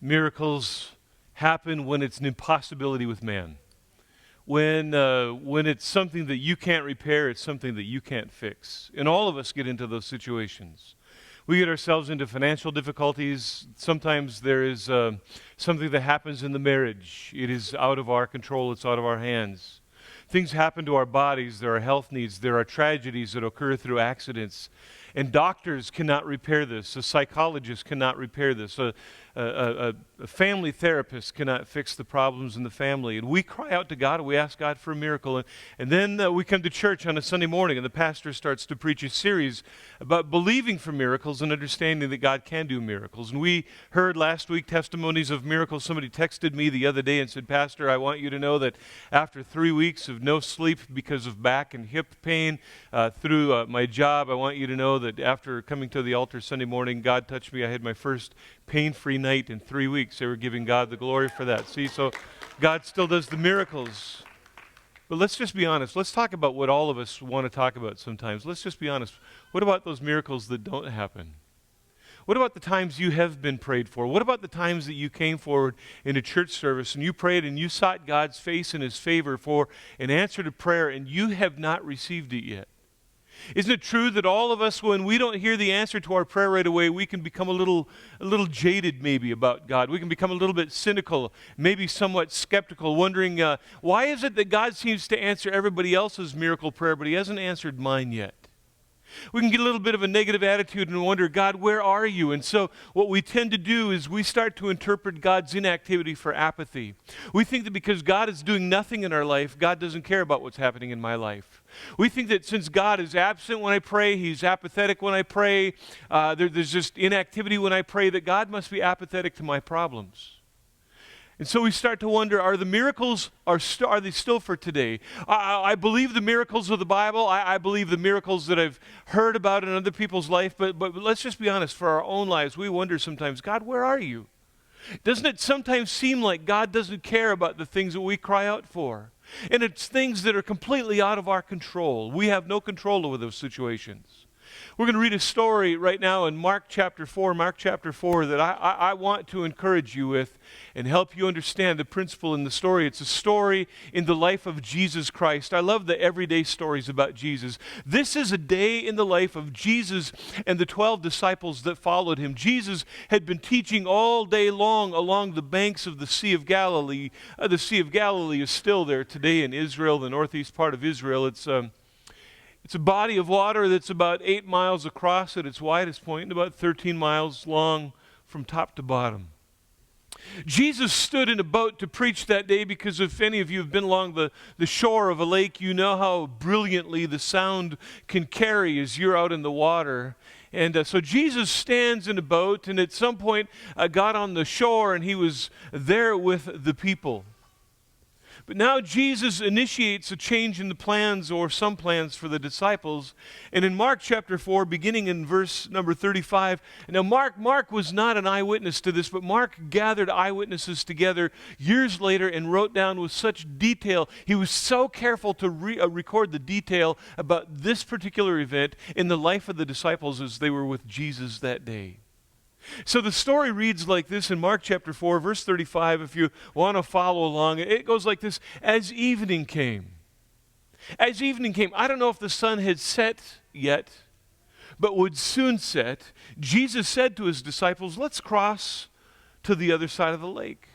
Miracles happen when it's an impossibility with man. When it's something that you can't repair, it's something that you can't fix. And all of us get into those situations. We get ourselves into financial difficulties. Sometimes there is something that happens in the marriage. It is out of our control. It's out of our hands. Things happen to our bodies. There are health needs. There are tragedies that occur through accidents. And doctors cannot repair this. A psychologist cannot repair this. A family therapist cannot fix the problems in the family. And we cry out to God and we ask God for a miracle. And then we come to church on a Sunday morning and the pastor starts to preach a series about believing for miracles and understanding that God can do miracles. And we heard last week testimonies of miracles. Somebody texted me the other day and said, Pastor, I want you to know that after 3 weeks of no sleep because of back and hip pain through my job, I want you to know that after coming to the altar Sunday morning, God touched me. I had my first pain-free night in 3 weeks. They were giving God the glory for that. See, so God still does the miracles. But let's just be honest. Let's talk about what all of us want to talk about sometimes. Let's just be honest. What about those miracles that don't happen? What about the times you have been prayed for? What about the times that you came forward in a church service and you prayed and you sought God's face and His favor for an answer to prayer and you have not received it yet? Isn't it true that all of us, when we don't hear the answer to our prayer right away, we can become a little jaded maybe about God. We can become a little bit cynical, maybe somewhat skeptical, wondering, why is it that God seems to answer everybody else's miracle prayer, but He hasn't answered mine yet? We can get a little bit of a negative attitude and wonder, God, where are you? And so what we tend to do is we start to interpret God's inactivity for apathy. We think that because God is doing nothing in our life, God doesn't care about what's happening in my life. We think that since God is absent when I pray, He's apathetic when I pray, there's just inactivity when I pray, that God must be apathetic to my problems. And so we start to wonder, are the miracles, are they still for today? I believe the miracles of the Bible. I believe the miracles that I've heard about in other people's life. But let's just be honest, for our own lives, we wonder sometimes, God, where are you? Doesn't it sometimes seem like God doesn't care about the things that we cry out for? And it's things that are completely out of our control. We have no control over those situations. We're going to read a story right now in Mark chapter 4, that I want to encourage you with and help you understand the principle in the story. It's a story in the life of Jesus Christ. I love the everyday stories about Jesus. This is a day in the life of Jesus and the 12 disciples that followed Him. Jesus had been teaching all day long along the banks of the Sea of Galilee. The Sea of Galilee is still there today in Israel, the northeast part of Israel. It's a body of water that's about 8 miles across at its widest point and about 13 miles long from top to bottom. Jesus stood in a boat to preach that day because if any of you have been along the shore of a lake, you know how brilliantly the sound can carry as you're out in the water. And so Jesus stands in a boat and at some point got on the shore and He was there with the people. But now Jesus initiates a change in the plans or some plans for the disciples. And in Mark chapter 4, beginning in verse number 35, now Mark was not an eyewitness to this, but Mark gathered eyewitnesses together years later and wrote down with such detail. He was so careful to record the detail about this particular event in the life of the disciples as they were with Jesus that day. So the story reads like this in Mark chapter 4, verse 35, if you want to follow along. It goes like this: as evening came. As evening came, I don't know if the sun had set yet, but would soon set. Jesus said to His disciples, let's cross to the other side of the lake.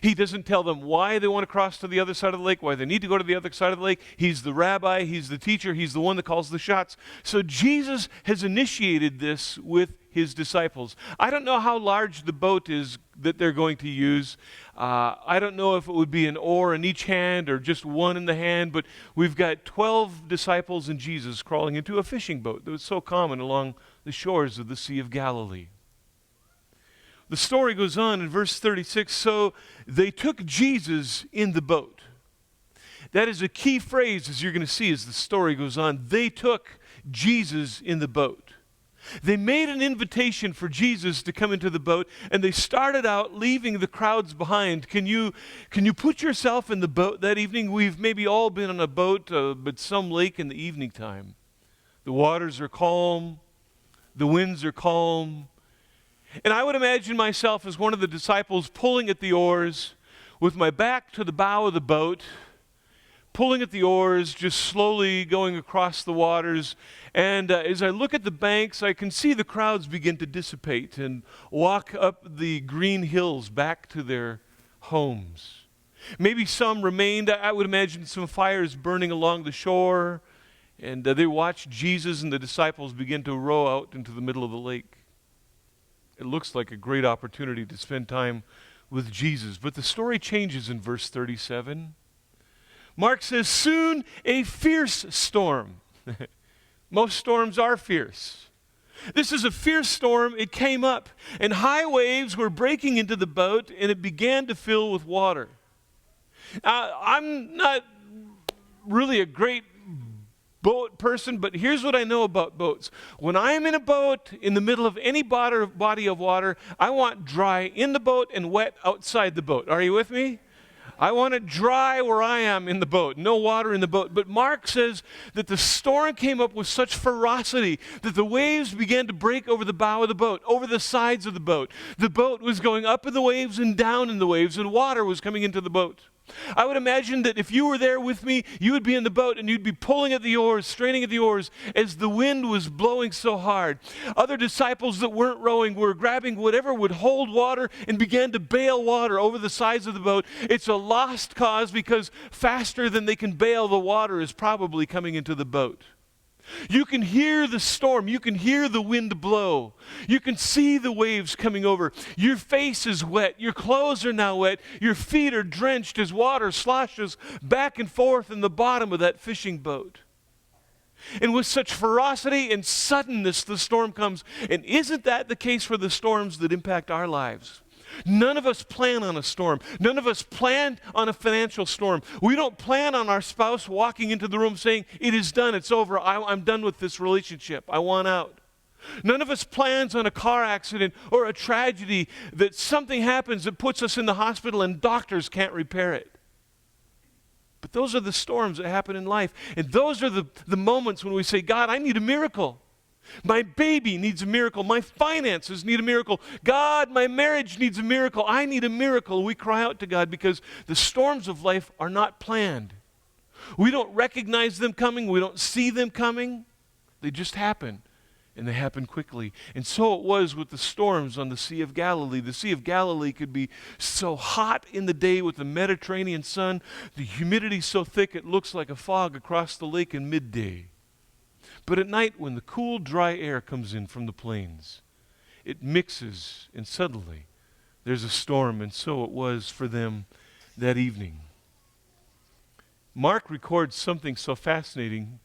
He doesn't tell them why they want to cross to the other side of the lake, why they need to go to the other side of the lake. He's the rabbi, He's the teacher, He's the one that calls the shots. So Jesus has initiated this with His disciples. I don't know how large the boat is that they're going to use. I don't know if it would be an oar in each hand or just one in the hand, but we've got 12 disciples and Jesus crawling into a fishing boat that was so common along the shores of the Sea of Galilee. The story goes on in verse 36, so they took Jesus in the boat. That is a key phrase, as you're going to see as the story goes on. They took Jesus in the boat. They made an invitation for Jesus to come into the boat, and they started out leaving the crowds behind. Can you put yourself in the boat that evening? We've maybe all been on a boat, but some lake in the evening time. The waters are calm. The winds are calm. And I would imagine myself as one of the disciples pulling at the oars with my back to the bow of the boat, pulling at the oars, just slowly going across the waters. And as I look at the banks, I can see the crowds begin to dissipate and walk up the green hills back to their homes. Maybe some remained. I would imagine some fires burning along the shore. And they watched Jesus and the disciples begin to row out into the middle of the lake. It looks like a great opportunity to spend time with Jesus. But the story changes in verse 37. Mark says, soon a fierce storm. Most storms are fierce. This is a fierce storm. It came up, and high waves were breaking into the boat, and it began to fill with water. I'm not really a great boat person, but here's what I know about boats. When I am in a boat in the middle of any body of water, I want dry in the boat and wet outside the boat. Are you with me? I want it dry where I am in the boat, no water in the boat. But Mark says that the storm came up with such ferocity that the waves began to break over the bow of the boat, over the sides of the boat. The boat was going up in the waves and down in the waves, and water was coming into the boat. I would imagine that if you were there with me, you would be in the boat and you'd be pulling at the oars, straining at the oars as the wind was blowing so hard. Other disciples that weren't rowing were grabbing whatever would hold water and began to bail water over the sides of the boat. It's a lost cause because faster than they can bail, the water is probably coming into the boat. You can hear the storm. You can hear the wind blow. You can see the waves coming over. Your face is wet. Your clothes are now wet. Your feet are drenched as water sloshes back and forth in the bottom of that fishing boat. And with such ferocity and suddenness, the storm comes. And isn't that the case for the storms that impact our lives? None of us plan on a storm. None of us plan on a financial storm. We don't plan on our spouse walking into the room saying, it is done, it's over, I'm done with this relationship, I want out. None of us plans on a car accident or a tragedy that something happens that puts us in the hospital and doctors can't repair it. But those are the storms that happen in life. And those are the moments when we say, God, I need a miracle. My baby needs a miracle. My finances need a miracle. God, my marriage needs a miracle. I need a miracle. We cry out to God because the storms of life are not planned. We don't recognize them coming. We don't see them coming. They just happen, and they happen quickly. And so it was with the storms on the Sea of Galilee. The Sea of Galilee could be so hot in the day with the Mediterranean sun, the humidity so thick it looks like a fog across the lake in midday. But at night, when the cool, dry air comes in from the plains, it mixes, and suddenly there's a storm, and so it was for them that evening. Mark records something so fascinating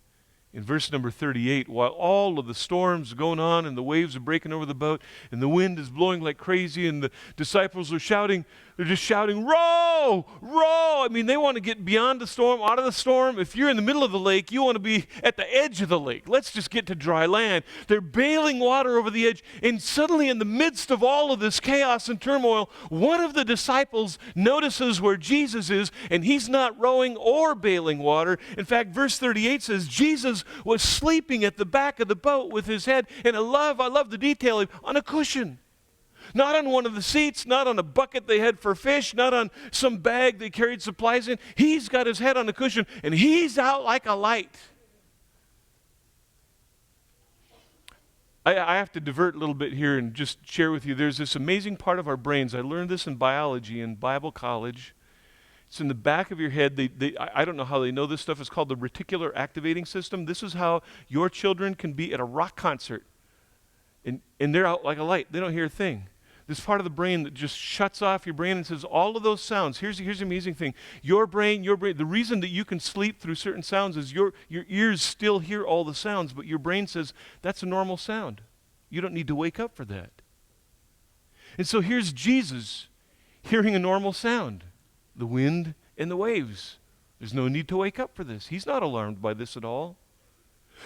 in verse number 38. While all of the storms are going on, and the waves are breaking over the boat, and the wind is blowing like crazy, and the disciples are shouting, they're just shouting, row, row. I mean, they want to get beyond the storm, out of the storm. If you're in the middle of the lake, you want to be at the edge of the lake. Let's just get to dry land. They're bailing water over the edge, and suddenly in the midst of all of this chaos and turmoil, one of the disciples notices where Jesus is, and he's not rowing or bailing water. In fact, verse 38 says, Jesus was sleeping at the back of the boat with his head, and I love the detailing, on a cushion. Not on one of the seats, not on a bucket they had for fish, not on some bag they carried supplies in. He's got his head on a cushion, and he's out like a light. I have to divert a little bit here and just share with you. There's this amazing part of our brains. I learned this in biology in Bible college. It's in the back of your head. I don't know how they know this stuff. It's called the reticular activating system. This is how your children can be at a rock concert, and they're out like a light. They don't hear a thing. This part of the brain that just shuts off your brain and says all of those sounds. Here's the amazing thing. Your brain, the reason that you can sleep through certain sounds is your ears still hear all the sounds, but your brain says that's a normal sound. You don't need to wake up for that. And so here's Jesus hearing a normal sound, the wind and the waves. There's no need to wake up for this. He's not alarmed by this at all.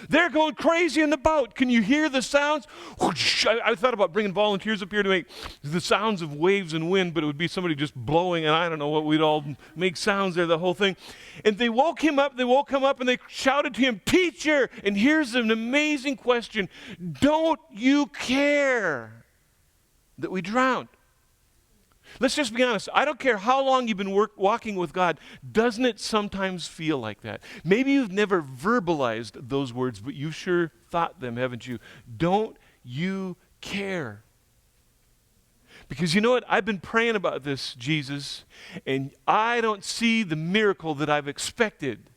They're going crazy in the boat. Can you hear the sounds? I thought about bringing volunteers up here to make the sounds of waves and wind, but it would be somebody just blowing, and I don't know what, we'd all make sounds there, the whole thing. And they woke him up, and they shouted to him, Teacher! And here's an amazing question. Don't you care that we drown. Let's just be honest. I don't care how long you've been walking with God. Doesn't it sometimes feel like that? Maybe you've never verbalized those words, but you sure thought them, haven't you? Don't you care? Because you know what? I've been praying about this, Jesus, and I don't see the miracle that I've expected.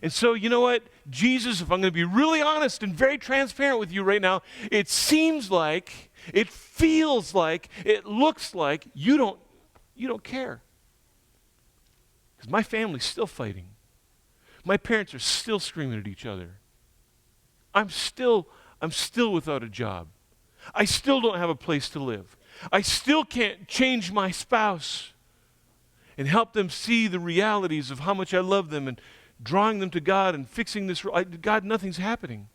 And so, you know what? Jesus, if I'm going to be really honest and very transparent with you right now, it seems like, it feels like, it looks like you don't care. Because my family's still fighting. My parents are still screaming at each other. I'm still without a job. I still don't have a place to live. I still can't change my spouse and help them see the realities of how much I love them and drawing them to God and fixing this. God, nothing's happening.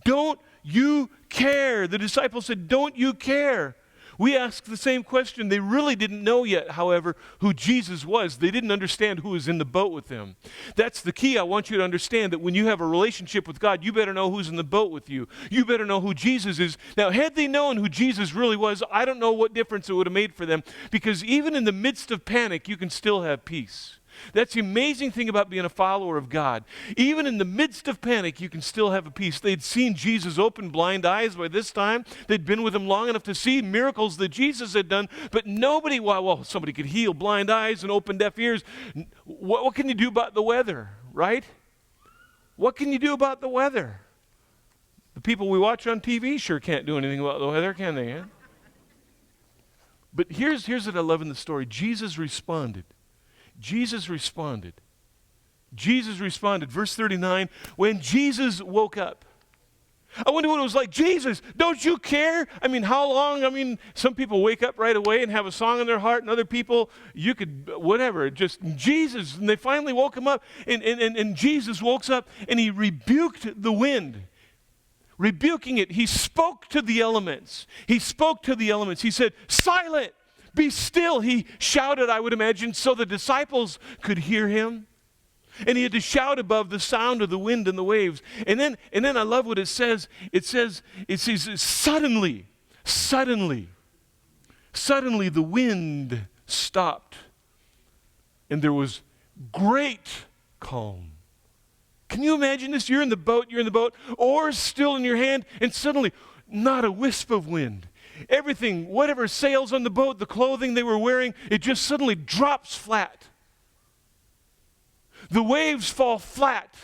Don't you care? The disciples said, don't you care? We asked the same question. They really didn't know yet, however, who Jesus was. They didn't understand who was in the boat with them. That's the key. I want you to understand that when you have a relationship with God, you better know who's in the boat with you. You better know who Jesus is. Now, had they known who Jesus really was, I don't know what difference it would have made for them, because even in the midst of panic, you can still have peace. That's the amazing thing about being a follower of God. Even in the midst of panic, you can still have a peace. They'd seen Jesus open blind eyes by this time. They'd been with him long enough to see miracles that Jesus had done, but nobody, well, somebody could heal blind eyes and open deaf ears. What can you do about the weather, right? What can you do about the weather? The people we watch on TV sure can't do anything about the weather, can they? Eh? But here's what I love in the story. Jesus responded. Jesus responded. Jesus responded. Verse 39, when Jesus woke up. I wonder what it was like. Jesus, don't you care? I mean, how long? I mean, some people wake up right away and have a song in their heart, and other people, you could, whatever, just Jesus. And they finally woke him up, and Jesus woke up, and he rebuked the wind. Rebuking it, he spoke to the elements. He spoke to the elements. He said, silent. Be still, he shouted, I would imagine, so the disciples could hear him. And he had to shout above the sound of the wind and the waves. And then I love what it says. It says, suddenly the wind stopped. And there was great calm. Can you imagine this? You're in the boat, oars still in your hand, and suddenly not a wisp of wind. Everything, whatever sails on the boat, the clothing they were wearing, it just suddenly drops flat. The waves fall flat,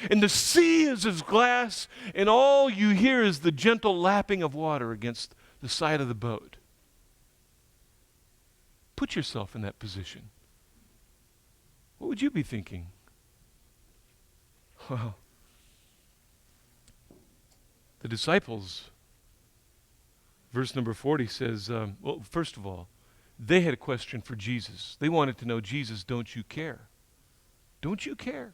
and the sea is as glass, and all you hear is the gentle lapping of water against the side of the boat. Put yourself in that position. What would you be thinking? Well, the disciples, verse number 40 says, well, first of all, they had a question for Jesus. They wanted to know, Jesus, don't you care? Don't you care?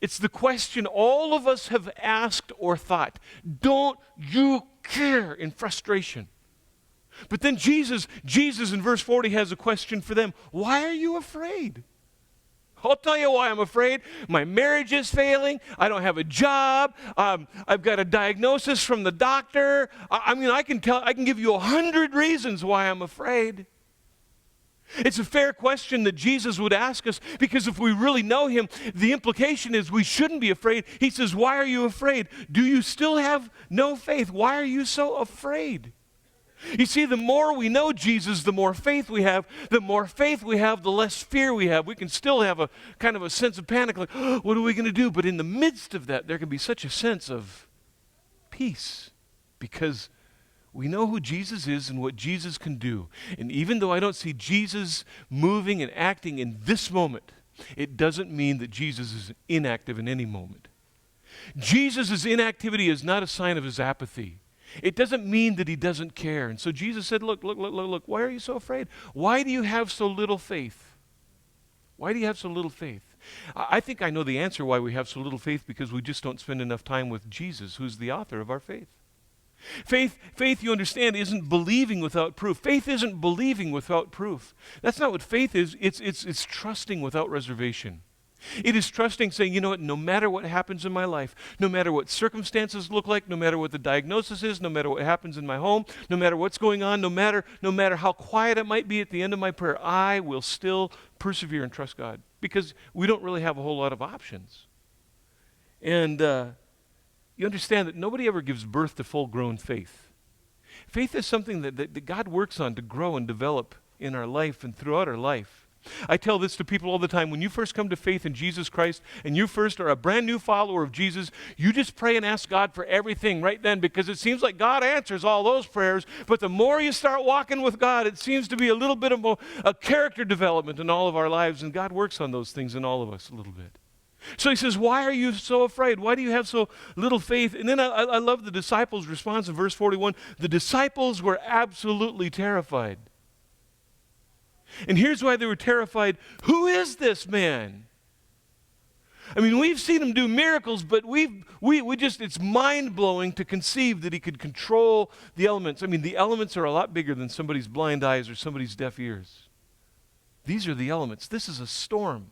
It's the question all of us have asked or thought. Don't you care, in frustration? But then Jesus in verse 40 has a question for them. Why are you afraid? I'll tell you why I'm afraid. My marriage is failing. I don't have a job. I've got a diagnosis from the doctor. I can give you 100 reasons why I'm afraid. It's a fair question that Jesus would ask us, because if we really know him, the implication is we shouldn't be afraid. He says, why are you afraid? Do you still have no faith? Why are you so afraid? You see, the more we know Jesus, the more faith we have. The more faith we have, the less fear we have. We can still have a kind of a sense of panic, like, oh, what are we going to do? But in the midst of that, there can be such a sense of peace, because we know who Jesus is and what Jesus can do. And even though I don't see Jesus moving and acting in this moment, it doesn't mean that Jesus is inactive in any moment. Jesus' inactivity is not a sign of his apathy. It doesn't mean that he doesn't care. And so Jesus said, look, why are you so afraid? Why do you have so little faith? Why do you have so little faith? I think I know the answer why we have so little faith, because we just don't spend enough time with Jesus, who's the author of our faith. Faith, you understand, isn't believing without proof. Faith isn't believing without proof. That's not what faith is. It's trusting without reservation. It is trusting, saying, you know what, no matter what happens in my life, no matter what circumstances look like, no matter what the diagnosis is, no matter what happens in my home, no matter what's going on, no matter how quiet it might be at the end of my prayer, I will still persevere and trust God. Because we don't really have a whole lot of options. And you understand that nobody ever gives birth to full-grown faith. Faith is something that God works on to grow and develop in our life and throughout our life. I tell this to people all the time. When you first come to faith in Jesus Christ and you first are a brand new follower of Jesus, you just pray and ask God for everything right then, because it seems like God answers all those prayers. But the more you start walking with God, it seems to be a little bit of a character development in all of our lives, and God works on those things in all of us a little bit. So he says, why are you so afraid? Why do you have so little faith? And then I love the disciples' response in verse 41. The disciples were absolutely terrified. And here's why they were terrified. Who is this man? I mean, we've seen him do miracles, but we just, it's mind-blowing to conceive that he could control the elements. I mean, the elements are a lot bigger than somebody's blind eyes or somebody's deaf ears. These are the elements. This is a storm.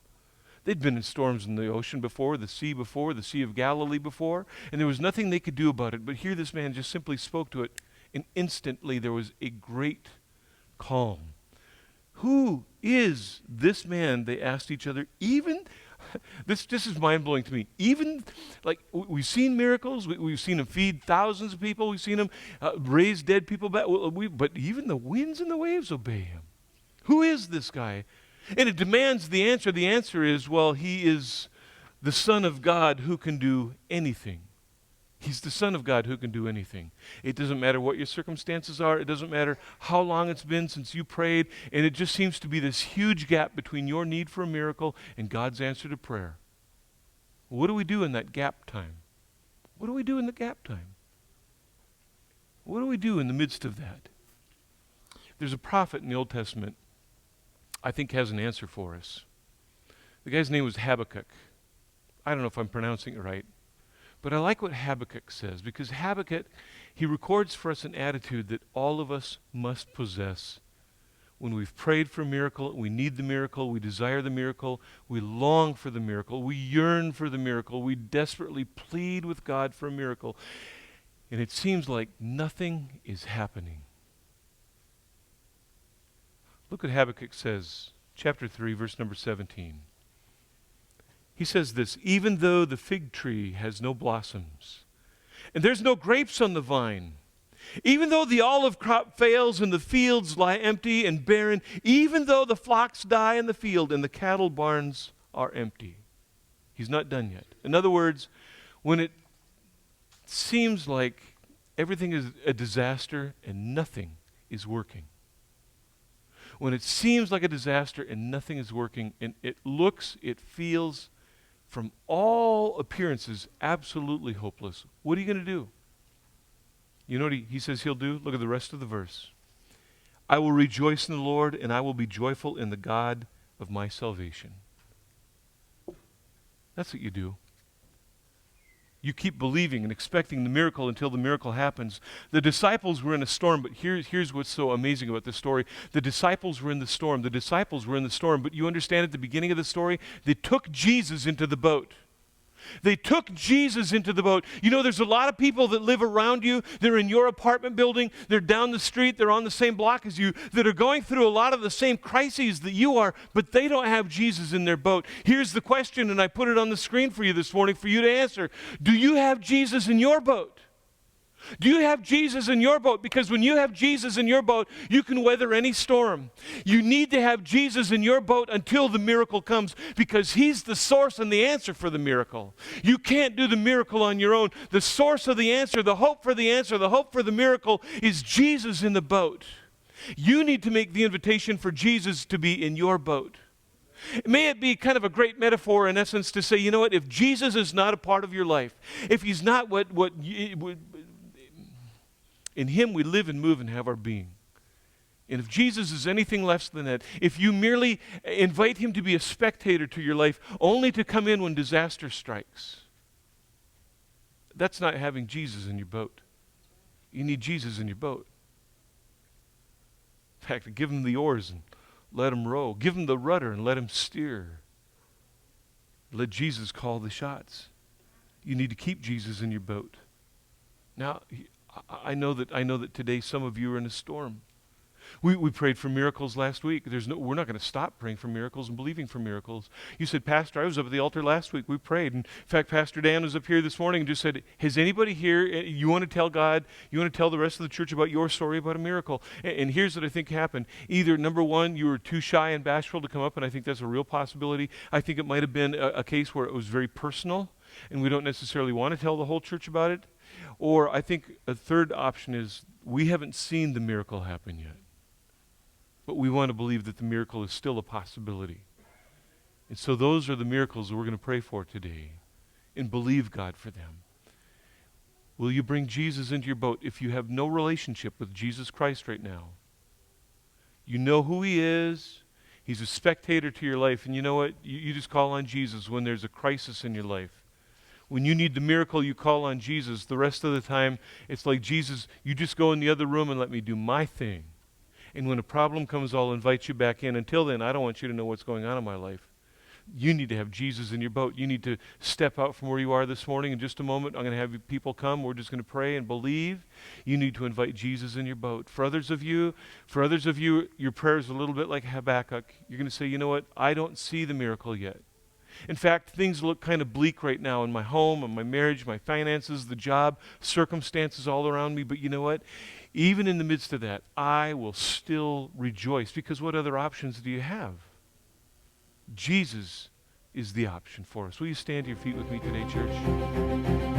They'd been in storms in the ocean before, the Sea of Galilee before, and there was nothing they could do about it. But here this man just simply spoke to it, and instantly there was a great calm. Who is this man? They asked each other. Even, this is mind-blowing to me. Even, like, we've seen miracles. We've seen him feed thousands of people. We've seen him raise dead people back. But even the winds and the waves obey him. Who is this guy? And it demands the answer. The answer is, well, he is the Son of God who can do anything. He's the Son of God who can do anything. It doesn't matter what your circumstances are. It doesn't matter how long it's been since you prayed. And it just seems to be this huge gap between your need for a miracle and God's answer to prayer. What do we do in that gap time? What do we do in the gap time? What do we do in the midst of that? There's a prophet in the Old Testament I think has an answer for us. The guy's name was Habakkuk. I don't know if I'm pronouncing it right. But I like what Habakkuk says, because Habakkuk, he records for us an attitude that all of us must possess. When we've prayed for a miracle, we need the miracle, we desire the miracle, we long for the miracle, we yearn for the miracle, we desperately plead with God for a miracle, and it seems like nothing is happening. Look what Habakkuk says, chapter 3, verse number 17. He says this, even though the fig tree has no blossoms, and there's no grapes on the vine, even though the olive crop fails and the fields lie empty and barren, even though the flocks die in the field and the cattle barns are empty. He's not done yet. In other words, when it seems like everything is a disaster and nothing is working, when it seems like a disaster and nothing is working, and it looks, it feels, from all appearances, absolutely hopeless, what are you going to do? You know what he says he'll do? Look at the rest of the verse. I will rejoice in the Lord, and I will be joyful in the God of my salvation. That's what you do. You keep believing and expecting the miracle until the miracle happens. The disciples were in a storm, but here's what's so amazing about this story. The disciples were in the storm. The disciples were in the storm, but you understand at the beginning of the story, they took Jesus into the boat. They took Jesus into the boat. You know, there's a lot of people that live around you. They're in your apartment building. They're down the street. They're on the same block as you, that are going through a lot of the same crises that you are, but they don't have Jesus in their boat. Here's the question, and I put it on the screen for you this morning for you to answer. Do you have Jesus in your boat? Do you have Jesus in your boat? Because when you have Jesus in your boat, you can weather any storm. You need to have Jesus in your boat until the miracle comes, because he's the source and the answer for the miracle. You can't do the miracle on your own. The source of the answer, the hope for the answer, the hope for the miracle is Jesus in the boat. You need to make the invitation for Jesus to be in your boat. May it be kind of a great metaphor in essence to say, you know what, if Jesus is not a part of your life, if he's not in him we live and move and have our being. And if Jesus is anything less than that, if you merely invite him to be a spectator to your life, only to come in when disaster strikes, that's not having Jesus in your boat. You need Jesus in your boat. In fact, give him the oars and let him row. Give him the rudder and let him steer. Let Jesus call the shots. You need to keep Jesus in your boat. Now, I know that today some of you are in a storm. We prayed for miracles last week. We're not going to stop praying for miracles and believing for miracles. You said, Pastor, I was up at the altar last week. We prayed. And in fact, Pastor Dan was up here this morning and just said, has anybody here, you want to tell God, you want to tell the rest of the church about your story about a miracle? And here's what I think happened. Either, number one, you were too shy and bashful to come up, and I think that's a real possibility. I think it might have been a case where it was very personal, and we don't necessarily want to tell the whole church about it. Or I think a third option is we haven't seen the miracle happen yet. But we want to believe that the miracle is still a possibility. And so those are the miracles that we're going to pray for today and believe God for them. Will you bring Jesus into your boat if you have no relationship with Jesus Christ right now? You know who he is. He's a spectator to your life. And you know what? You just call on Jesus when there's a crisis in your life. When you need the miracle, you call on Jesus. The rest of the time, it's like, Jesus, you just go in the other room and let me do my thing. And when a problem comes, I'll invite you back in. Until then, I don't want you to know what's going on in my life. You need to have Jesus in your boat. You need to step out from where you are this morning. In just a moment, I'm going to have people come. We're just going to pray and believe. You need to invite Jesus in your boat. For others of you, your prayer is a little bit like Habakkuk. You're going to say, you know what? I don't see the miracle yet. In fact, things look kind of bleak right now in my home, in my marriage, my finances, the job, circumstances all around me. But you know what? Even in the midst of that, I will still rejoice, because what other options do you have? Jesus is the option for us. Will you stand to your feet with me today, church?